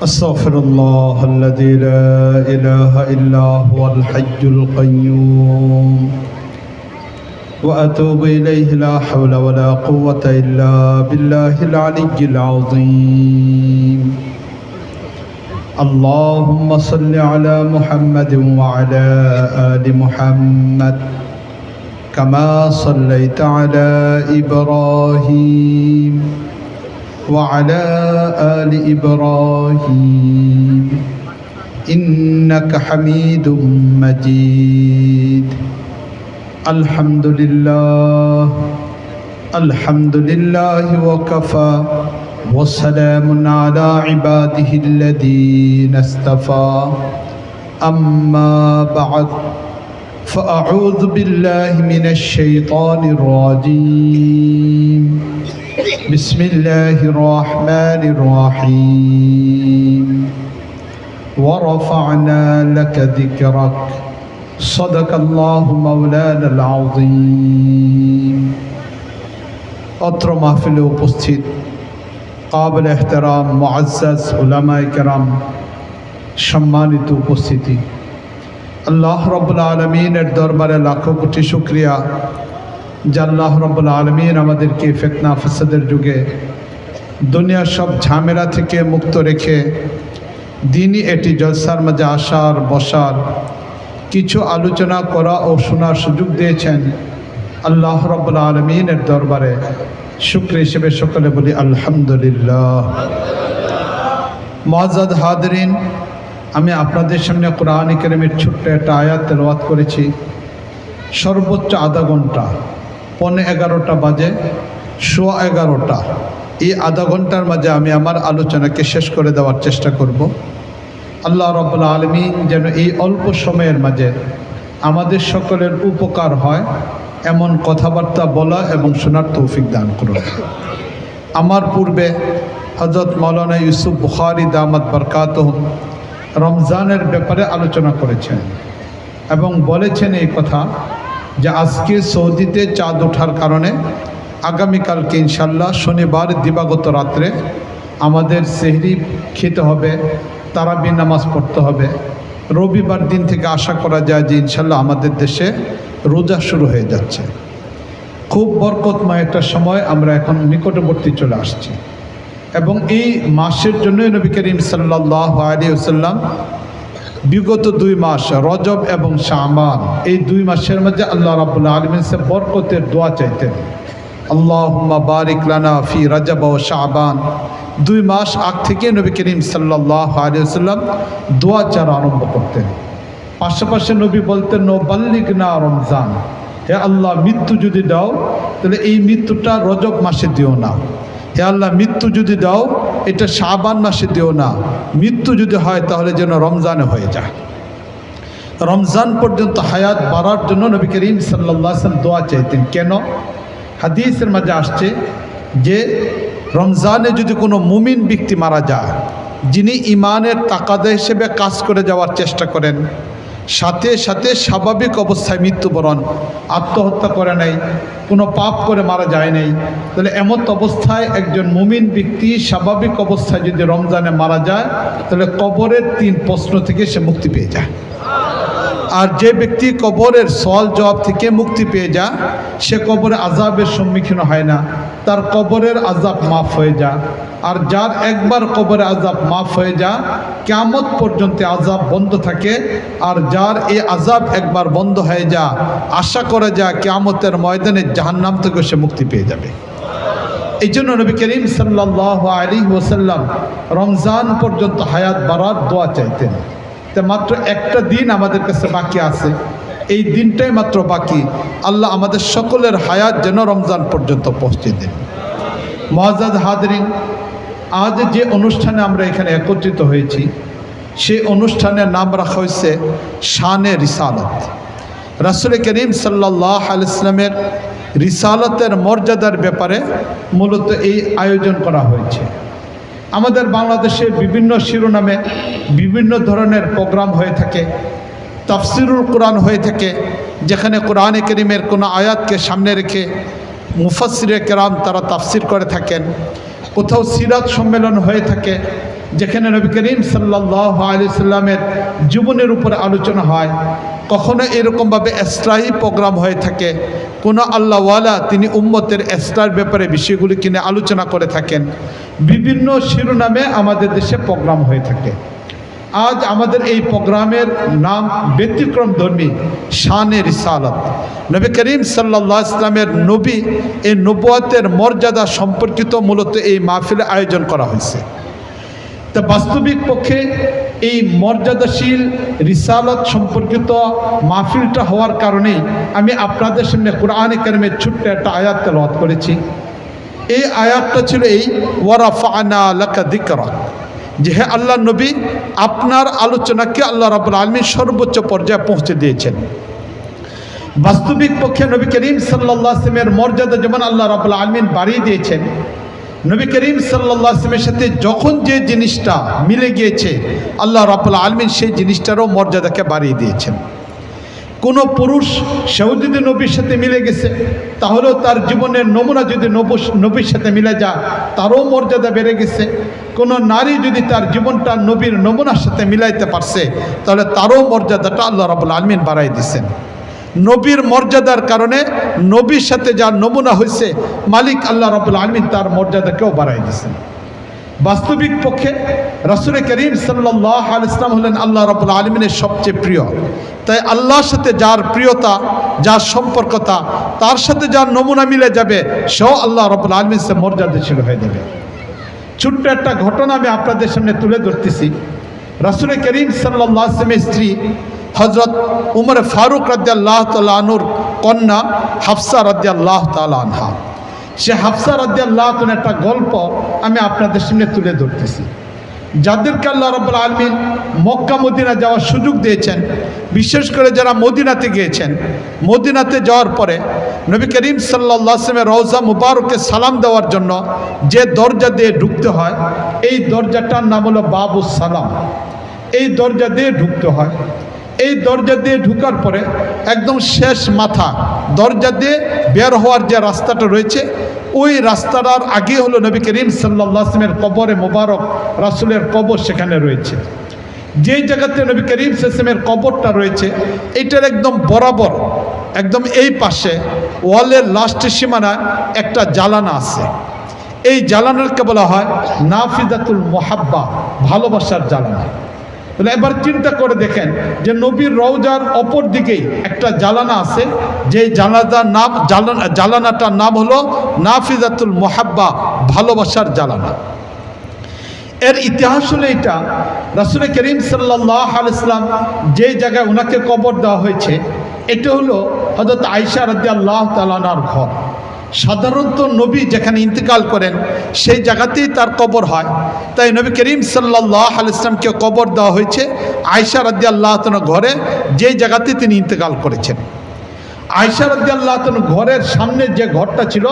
أستغفر الله الذي لا إله إلا هو الحي القيوم وأتوب إليه لا حول ولا قوة إلا بالله العلي العظيم اللهم صل على محمد وعلى آل محمد كما صليت على إبراهيم وعلى آل إبراهيم إنك حميد مجيد الحمد لله وكفى وسلام على عباده الذين اصطفى أما بعد فأعوذ بالله من الشيطان الرجيم بسم الله الرحمن الرحيم ورفعنا لك ذكرك صدق الله مولانا العظيم অত্র মাহফিলে উপস্থিত কাবিল এহতেরাম মুআজ্জাজ উলামায়ে কেরাম, সম্মানিত উপস্থিতি, আল্লাহ রাব্বুল আলামিনের দরবারে লাখো কোটি শুকরিয়া যে আল্লাহ রাব্বুল আলামিন আমাদেরকে ফিতনা ফাসাদের যুগে দুনিয়ার সব ঝামেলা থেকে মুক্ত রেখে দিনই এটি জলসার মাঝে আসার বসার কিছু আলোচনা করা ও শোনার সুযোগ দিয়েছেন। আল্লাহ রাব্বুল আলামিনের দরবারে শুকরিয়া হিসেবে সকলে বলি আলহামদুলিল্লাহ। মুআজ্জাজ হাদিরিন, আমি আপনাদের সামনে কোরআন কারীমের ছোট্ট একটা আয়াত তেলাওয়াত করেছি। সর্বোচ্চ আধা ঘন্টা, 11:15 বাজে, 11:15 এই আধা ঘন্টার মাঝে আমি আমার আলোচনাকে শেষ করে দেওয়ার চেষ্টা করব। আল্লাহ রাব্বুল আলামিন যেন এই অল্প সময়ের মাঝে আমাদের সকলের উপকার হয় এমন কথাবার্তা বলা এবং শোনার তৌফিক দান করুন। আমার পূর্বে হযরত মাওলানা ইউসুফ বুখারী দামাত বরকাতুহু রমজানের ব্যাপারে আলোচনা করেছেন এবং বলেছেন এই কথা যে আজকে সৌদিতে চাঁদ ওঠার কারণে আগামীকালকে ইনশাল্লাহ শনিবার দিবাগত রাত্রে আমাদের সেহরি খেতে হবে, তারাবি নামাজ পড়তে হবে। রবিবার দিন থেকে আশা করা যায় যে ইনশাল্লাহ আমাদের দেশে রোজা শুরু হয়ে যাচ্ছে। খুব বরকতময় একটা সময় আমরা এখন নিকটবর্তী চলে আসছি এবং এই মাসের জন্যই নবী করিম সাল্লাল্লাহু আলাইহি ওয়াসাল্লাম বিগত 2 মাস রজব এবং শাবান, এই 2 মাসের মধ্যে আল্লাহ রাব্বুল আলামিন সে বরকতের দোয়া চাইতেন। আল্লাহুম্মা বারিক লানা ফি রজব ওয়া শাবান। 2 মাস আগ থেকে নবী করিম সাল্লাল্লাহু আলাইহি ওয়াসাল্লাম দোয়া চারা আরম্ভ করতেন। পাশাপাশি নবী বলতেন বাল্লিগনা রমজান, হে আল্লাহ মৃত্যু যদি দাও তাহলে এই মৃত্যুটা রজব মাসে দিও না। হে আল্লাহ মৃত্যু যদি দাও এটা শাবান মাসে দিও না। মৃত্যু যদি হয় তাহলে যেন রমজানে হয়ে যায়। রমজান পর্যন্ত হায়াত বাড়ার জন্য নবী করিম সাল্লাল্লাহু আলাইহি ওয়াসাল্লাম দোয়া চাইতেন। কেন? হাদিসের মাঝে আসছে যে রমজানে যদি কোনো মুমিন ব্যক্তি মারা যায়, যিনি ইমানের তাকাদা হিসেবে কাজ করে যাওয়ার চেষ্টা করেন, সাথে সাথে স্বাভাবিক অবস্থায় মৃত্যুবরণ, আত্মহত্যা করে নাই, কোনো পাপ করে মারা যায় নাই, তাহলে এমত অবস্থায় একজন মুমিন ব্যক্তি স্বাভাবিক অবস্থায় যদি রমজানে মারা যায় তাহলে কবরের 3 প্রশ্ন থেকে সে মুক্তি পেয়ে যায়। আর যে ব্যক্তি কবরের সওয়াল জবাব থেকে মুক্তি পেয়ে যায় সে কবরে আযাবের সম্মুখীন হয় না, তার কবরের আযাব মাফ হয়ে যায়। আর যার একবার কবরে আযাব মাফ হয়ে যায় কিয়ামত পর্যন্ত আযাব বন্ধ থাকে। আর যার এই আযাব একবার বন্ধ হয়ে যায় আশা করা যায় কিয়ামতের ময়দানে জাহান্নাম থেকে সে মুক্তি পেয়ে যাবে। এই জন্য নবী করিম সাল্লাল্লাহু আলাইহি ওয়াসাল্লাম রমজান পর্যন্ত হায়াত বাড়ার দোয়া চাইতেন। তা মাত্র একটা দিন আমাদের কাছে বাকি আছে, এই দিনটাই মাত্র বাকি। আল্লাহ আমাদের সকলের হায়াত যেন রমজান পর্যন্ত পৌঁছে দেন। মুআজ্জাজ হাদিরিন, আজ যে অনুষ্ঠানে আমরা এখানে একত্রিত হয়েছি সেই অনুষ্ঠানের নাম রাখা হয়েছে শানে রিসালত। রাসূল করিম সাল্লাল্লাহু আলাইহি ওয়াসাল্লামের রিসালতের মর্যাদার ব্যাপারে মূলত এই আয়োজন করা হয়েছে। আমাদের বাংলাদেশে বিভিন্ন শিরোনামে বিভিন্ন ধরনের প্রোগ্রাম হয়ে থাকে। তাফসিরুল কোরআন হয়ে থাকে, যেখানে কোরআনে কারীমের কোনো আয়াতকে সামনে রেখে মুফাসসিরে কেরাম তারা তাফসির করে থাকেন। কোথাও সিরাত সম্মেলন হয়ে থাকে, যেখানে নবী করিম সাল্লাল্লাহু আলাইহি সাল্লামের জীবনের উপরে আলোচনা হয়। কখনো এরকমভাবে স্থায়ী প্রোগ্রাম হয়ে থাকে, কোনো আল্লাহওয়ালা তিনি উম্মতের এক্সট্রার ব্যাপারে বিষয়গুলি কিনে আলোচনা করে থাকেন। বিভিন্ন শিরোনামে আমাদের দেশে প্রোগ্রাম হয়ে থাকে। আজ আমাদের এই প্রোগ্রামের নাম ব্যতিক্রম ধর্মী শানে রিসালাত। নবী করিম সাল্লাল্লাহু আলাইহি সাল্লামের নবী এই নবুয়তের মর্যাদা সম্পর্কিত মূলত এই মাহফিলের আয়োজন করা হয়েছে। তা বাস্তবিক পক্ষে এই মর্যাদাশীল রিসালাত সম্পর্কিত মাহফিলটা হওয়ার কারণেই আমি আপনাদের সামনে কোরআনে কারিমের ছোট্ট একটা আয়াত তেলাওয়াত করেছি। এই আয়াতটা ছিল এই ওয়ারাফা'না লাকা যিকরাক, যে হে আল্লাহ নবী, আপনার আলোচনাকে আল্লাহ রাব্বুল আলামিন সর্বোচ্চ পর্যায়ে পৌঁছে দিয়েছেন। বাস্তবিক পক্ষে নবী করিম সাল্লাল্লাহু আলাইহি ওয়াসাল্লামের মর্যাদা যেমন আল্লাহ রাব্বুল আলামিন বাড়িয়ে দিয়েছেন, নবী করিম সাল্লাল্লাহু আলাইহি ওয়াসাল্লামের সাথে যখন যে জিনিসটা মিলে গিয়েছে আল্লাহ রাব্বুল আলামিন সেই জিনিসটারও মর্যাদাকে বাড়িয়ে দিয়েছেন। কোনো পুরুষ সেও যদি নবীর সাথে মিলে গেছে, তাহলেও তার জীবনের নমুনা যদি নবীর সাথে মিলে যায় তারও মর্যাদা বেড়ে গেছে। কোনো নারী যদি তার জীবনটা নবীর নমুনার সাথে মিলাইতে পারছে, তাহলে তারও মর্যাদাটা আল্লাহ রাব্বুল আলামিন বাড়াই দিয়েছেন। নবীর মর্যাদার কারণে নবীর সাথে যার নমুনা হয়েছে, মালিক আল্লাহ রাব্বুল আলামিন তার মর্যাদাকেও বাড়াই দিয়েছেন। বাস্তবিক পক্ষে রাসূল করিম সাল্লাল্লাহু আলাইহি ওয়াসাল্লাম হলেন আল্লাহ রাব্বুল আলামিনের সবচেয়ে প্রিয়। তাই আল্লাহর সাথে যার প্রিয়তা, যার সম্পর্কতা, তার সাথে যার নমুনা মিলে যাবে, সেও আল্লাহ রাব্বুল আলামিনের সাথে মর্যাদাশীল হয়ে যাবে। ছোট্ট একটা ঘটনা আমি আপনাদের সামনে তুলে ধরতেছি। রাসূল করিম সাল্লাল্লাহু আলাইহি ওয়াসাল্লামের স্ত্রী হযরত উমর ফারুক রাদিয়াল্লাহু তাআলা আনহুর কন্যা হাফসা রাদিয়াল্লাহু তাআলা আনহা, সে হাফসা রাদিয়াল্লাহু তাআলার একটা গল্প আমি আপনাদের সামনে তুলে ধরতেছি। যাদেরকে আল্লাহ রাব্বুল আলামিন মক্কা মদিনা যাওয়ার সুযোগ দিয়েছেন, বিশেষ করে যারা মদিনাতে গিয়েছেন, মদিনাতে যাওয়ার পরে নবী করিম সাল্লাল্লাহু আলাইহি ওয়াসাল্লামের রওজা মুবারকে সালাম দেওয়ার জন্য যে দরজা দিয়ে ঢুকতে হয়, এই দরজাটার নাম হলো বাবুস সালাম। এই দরজা দিয়ে ঢুকতে হয়। এই দরজা দিয়ে ঢুকার পরে একদম শেষ মাথা দরজা দিয়ে বের হওয়ার যে রাস্তাটা রয়েছে, ওই রাস্তাটার আগে হলো নবী করিম সাল্লাল্লাহু আলাইহি ওয়াসাল্লামের কবরে মোবারক, রাসূলের কবর সেখানে রয়েছে। যেই জায়গাতে নবী করিম সাল্লাল্লাহু আলাইহি ওয়াসাল্লামের কবরটা রয়েছে, এটার একদম বরাবর, একদম এই পাশে ওয়ালের লাস্টের সীমানায় একটা জালানা আছে। এই জালানাকে বলা হয় নাফিজাতুল মুহাব্বা, ভালোবাসার জালানা। তাহলে এবার চিন্তা করে দেখেন যে নবীর রওজার অপর দিকেই একটা জালানা আছে, যে জালানাটার নাম হলো নাফিজাতুল মুহাব্বা, ভালোবাসার জালানা। এর ইতিহাস হলো এটা, রাসূল করিম সাল্লাল্লাহু আলাইহি ওয়াসাল্লাম যে জায়গায় ওনাকে কবর দেওয়া হয়েছে, এটা হলো হযরত আয়েশা রাদিয়াল্লাহু তাআলা আনহার ঘর। সাধারণত নবী যেখানে ইন্তেকাল করেন সেই জায়গাতেই তার কবর হয়। তাই নবী করিম সাল্লাল্লাহু আলাইহি ওয়াসাল্লামকে কবর দেওয়া হয়েছে আয়েশা রাদিয়াল্লাহু তাআলা ঘরে, যেই জায়গাতে তিনি ইন্তেকাল করেছেন। আয়েশা রাদিয়াল্লাহু তাআলা ঘরের সামনে যে ঘরটা ছিল,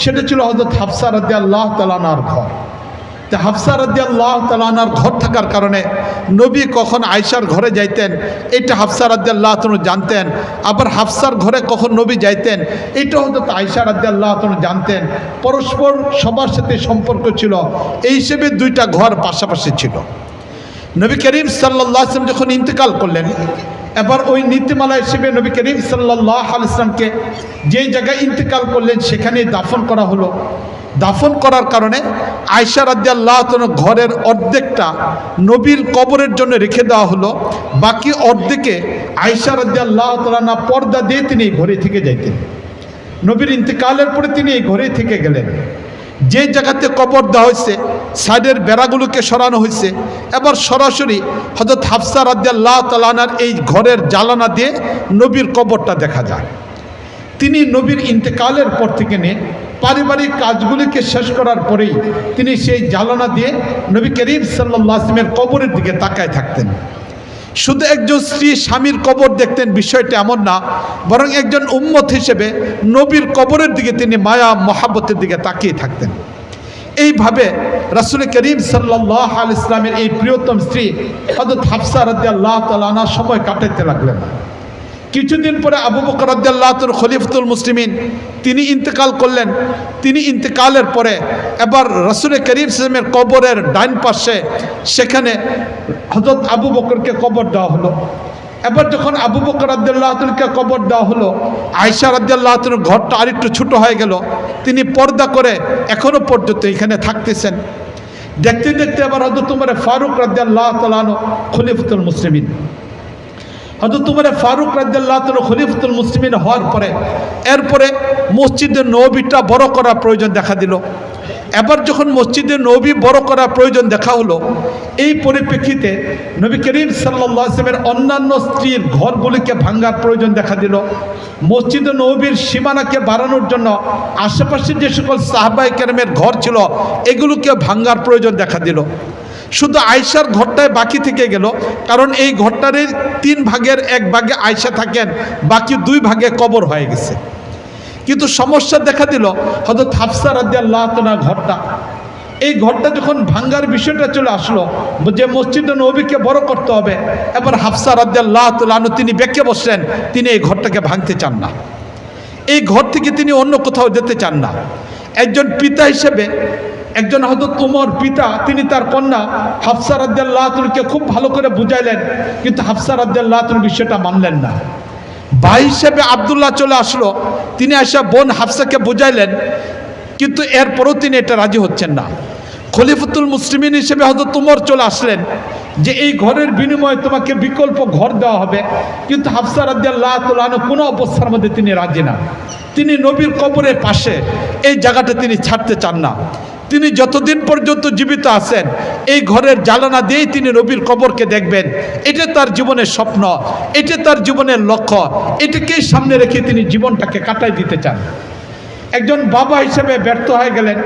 সেটা ছিল হযরত হাফসা রাদিয়াল্লাহু তাআলা আনহার ঘর। তো হাফসা রাদিয়াল্লাহু তাআলা আনহার ঘর থাকার কারণে নবী কখন আয়েশার ঘরে যাইতেন এটা হাফসা রাদিয়াল্লাহু তাআলা জানতেন, আবার হাফসার ঘরে কখন নবী যাইতেন এটা হয়তো আয়েশা রাদিয়াল্লাহু তাআলা জানতেন। পরস্পর সবার সাথে সম্পর্ক ছিল, এই হিসেবে দুইটা ঘর পাশাপাশি ছিল। নবী করিম সাল্লাল্লাহু আলাইহি ওয়াসাল্লাম যখন ইন্তেকাল করলেন, এবার ওই নীতিমালা হিসেবে নবী করিম সাল্লাল্লাহু আলাইহি ওয়াসাল্লামকে যেই জায়গায় ইন্তেকাল করলেন সেখানেই দাফন করা হলো। দাফন করার কারণে আয়েশা রাদিয়াল্লাহু তাআলা ঘরের অর্ধেকটা নবীর কবরের জন্য রেখে দেওয়া হলো, বাকি অর্ধেকে আয়েশা রাদিয়াল্লাহু তাআলা পর্দা দিয়ে তিনি এই ঘরে থেকে যাইতেন। নবীর ইন্তেকালের পরে তিনি এই ঘরে থেকে গেলেন। যে জায়গাতে কবর দেওয়া হয়েছে সাইডের বেড়াগুলোকে সরানো হয়েছে, এবার সরাসরি হযরত হাফসা রাদিয়াল্লাহু তাআলা আনহার এই ঘরের জানালা দিয়ে নবীর কবরটা দেখা যায়। তিনি নবীর ইন্তেকালের পর থেকে নিয়ে পারিবারিক কাজগুলিকে শেষ করার পরেই তিনি সেই জানালা দিয়ে নবী করিম সাল্লাল্লাহু আলাইহি ওয়াসাল্লামের কবরের দিকে তাকায় থাকতেন। শুধু একজন স্ত্রী স্বামীর কবর দেখতেন বিষয়টা এমন না, বরং একজন উম্মত হিসেবে নবীর কবরের দিকে তিনি মায়া মহাব্বতের দিকে তাকিয়ে থাকতেন। এইভাবে রাসূল করিম সাল্লাল্লাহু আলাইহি ওয়াসাল্লামের এই প্রিয়তম স্ত্রী হযরত হাফসা রাদিয়াল্লাহু তাআলা আনহা সময় কাটাতে লাগলেন। কিছুদিন পরে আবু বকর রাদিয়াল্লাহু তাআলা খলিফাতুল মুসলিমিন তিনি ইন্তেকাল করলেন। তিনি ইন্তেকালের পরে এবার রাসূল করিম সাল্লাল্লাহু আলাইহি ওয়াসাল্লামের কবরের ডান পাশে সেখানে হযরত আবু বকরকে কবর দেওয়া হলো। এবার যখন আবু বকর রাদিয়াল্লাহু তাআলাকে কবর দেওয়া হলো, আয়েশা রাদিয়াল্লাহু তাআলার ঘরটা আরেকটু ছোট হয়ে গেল। তিনি পর্দা করে এখনো পর্যন্ত এখানে থাকতেছেন। দেখতে দেখতে আবার হযরত উমর ফারুক রাদিয়াল্লাহু তাআলা আনহু খলিফাতুল মুসলিমিন, হযরত উমর ফারুক রাদিয়াল্লাহু তাআলা খলিফাতুল মুসলিমিন হওয়ার পরে এরপরে মসজিদে নববীটা বড় করার প্রয়োজন দেখা দিল। এবার যখন মসজিদে নববী বড় করার প্রয়োজন দেখা হলো, এই পরিপ্রেক্ষিতে নবী করিম সাল্লাল্লাহু আলাইহি ওয়াসাল্লামের অন্যান্য স্ত্রীর ঘরগুলিকে ভাঙার প্রয়োজন দেখা দিল। মসজিদে নববীর সীমানাকে বাড়ানোর জন্য আশেপাশে যে সকল সাহাবায়ে কেরামের ঘর ছিল এগুলোকে ভাঙার প্রয়োজন দেখা দিল। শুধু আয়েশার ঘরটায় বাকি থেকে গেল, কারণ এই ঘরটার 3 ভাগের 1 ভাগে আয়েশা থাকেন, বাকি 2 ভাগে কবর হয়ে গেছে। কিন্তু সমস্যা দেখা দিল হযরত হাফসা রাদিয়াল্লাহু তাআলা ঘরটা, এই ঘরটা যখন ভাঙ্গার বিষয়টা চলে আসলো যে মসজিদে নববীকে বড় করতে হবে, এবার হাফসা রাদিয়াল্লাহু তাআলা তিনি বেঁকে বসলেন, তিনি এই ঘরটাকে ভাঙতে চান না। এই ঘর থেকে তিনি অন্য কোথাও যেতে চান না। একজন পিতা হিসেবে একজন হযরত ওমর পিতা, তিনি তার কন্যা হাফসা রাদিয়াল্লাহু তাআলাকে খুব ভালো করে বুঝাইলেন, কিন্তু হাফসা রাদিয়াল্লাহু তাআলা বিষয়টা মানলেন না। ভাই হিসেবে আব্দুল্লাহ চলে আসলো, তিনি এসে বোন হাফসাকে বুঝাইলেন, কিন্তু এরপরও তিনি এটা রাজি হচ্ছেন না। খলিফাতুল মুসলিমিন হিসেবে হযরত উমর চলে আসলেন যে এই ঘরের বিনিময়ে তোমাকে বিকল্প ঘর দেওয়া হবে, কিন্তু হাফসা রাদিয়াল্লাহু তাআলা কোনো অবস্থার মধ্যে তিনি রাজি না। তিনি নবীর কবরের পাশে এই জায়গাটা তিনি ছাড়তে চান না। তিনি যতদিন পর্যন্ত জীবিত আছেন এই ঘরের জানালা দিয়েই তিনি নবীর কবরকে দেখবেন। এটা তার জীবনের স্বপ্ন, এটা তার জীবনের লক্ষ্য, এটাকেই সামনে রেখে তিনি জীবনটাকে কাটাই দিতে চান। একজন বাবা হিসেবে ব্যর্থ হয়ে গেলেন,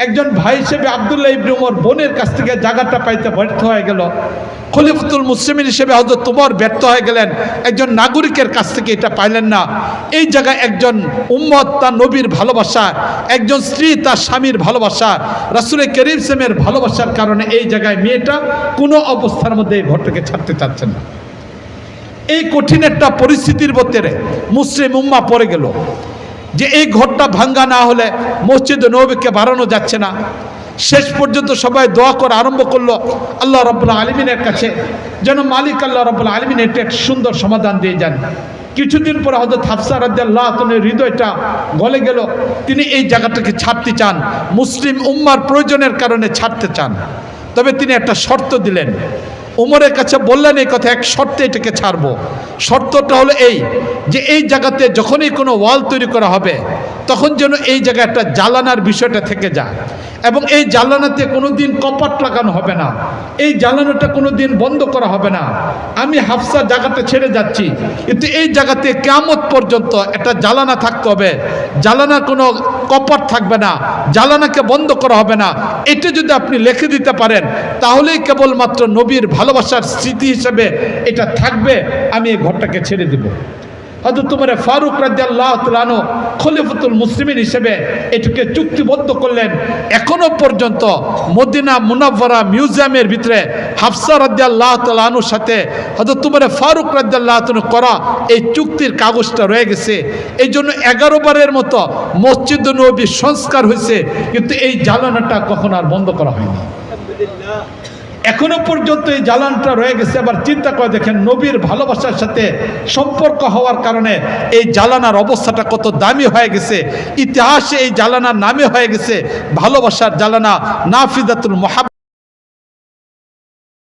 একজন ভাই হিসেবে আব্দুল্লাহ ইবনে উমর বোনের কাছ থেকে জায়গাটা পাইতে ব্যর্থ হয়ে গেল। খলিফাতুল মুসলিমিন হিসেবে হযরত উমর ব্যর্থ হয়ে গেলেন, একজন নাগরিকের কাছ থেকে এটা পাইলেন না। এই জায়গায় একজন উম্মত তার নবীর ভালোবাসা, একজন স্ত্রী তার স্বামীর ভালোবাসা, রাসূল করিম সাল্লাল্লাহু আলাইহি ভালোবাসার কারণে এই জায়গায় মেয়েটা কোনো অবস্থার মধ্যে এই ঘরটাকে ছাড়তে চাচ্ছেন না। এই কঠিন একটা পরিস্থিতির ভিতরে মুসলিম উম্মাহ পড়ে গেল যে এই ঘরটা ভাঙ্গা না হলে মসজিদে নববীকে বাড়ানো যাচ্ছে না। শেষ পর্যন্ত সবাই দোয়া করা আরম্ভ করলো আল্লাহ রাব্বুল আলামিনের কাছে, যেন মালিক আল্লাহ রাব্বুল আলামিন এটা একটা সুন্দর সমাধান দিয়ে যান। কিছুদিন পরে হযরত হাফসা রাদিয়াল্লাহু তাআলার হৃদয়টা গলে গেল, তিনি এই জায়গাটাকে ছাড়তে চান, মুসলিম উম্মার প্রয়োজনের কারণে ছাড়তে চান। তবে তিনি একটা শর্ত দিলেন, উমরের কাছে বললেন এই কথা, এক শর্তে এটাকে ছাড়বো। শর্তটা হলো এই যে এই জায়গাতে যখনই কোনো ওয়াল তৈরি করা হবে তখন যেন এই জায়গায় একটা জ্বালানার বিষয়টা থেকে যায়, এবং এই জ্বালানাতে কোনো দিন কপাট লাগানো হবে না, এই জ্বালানোটা কোনো দিন বন্ধ করা হবে না। আমি হাফসা জায়গাটা ছেড়ে যাচ্ছি, কিন্তু এই জায়গাতে কিয়ামত পর্যন্ত একটা জ্বালানা থাকতে হবে, জ্বালানার কোনো কপাট থাকবে না, জ্বালানাকে বন্ধ করা হবে না। এটা যদি আপনি লিখে দিতে পারেন তাহলেই কেবলমাত্র নবীর ভালোবাসার স্মৃতি হিসেবে এটা থাকবে, আমি এই ঘরটাকে ছেড়ে দেব। হযরত উমর ফারুক রাদিয়াল্লাহু তাআলা আনহু খলিফাতুল মুসলিমিন হিসেবে এটাকে চুক্তিবদ্ধ করলেন। এখনো পর্যন্ত মদিনা মুনাওয়ারা মিউজিয়ামের ভিতরে হাফসা রাদিয়াল্লাহু তাআলা আনহুর সাথে হযরত উমর ফারুক রাদিয়াল্লাহু তাআলা করা এই চুক্তির কাগজটা রয়ে গেছে। এই জন্য 11 বারের মতো মসজিদ নববী সংস্কার হয়েছে, কিন্তু এই জ্বালানাটা কখনো আর বন্ধ করা হয়নি। এখনো পর্যন্ত এই জ্বালানটা রয়ে গেছে। আবার চিন্তা করে দেখেন, নবীর ভালোবাসার সাথে সম্পর্ক হওয়ার কারণে এই জ্বালানার অবস্থাটা কত দামি হয়ে গেছে। ইতিহাসে এই জ্বালানার নামে হয়ে গেছে ভালোবাসার জ্বালানা, নাফিজাতুল মুহাব্বত।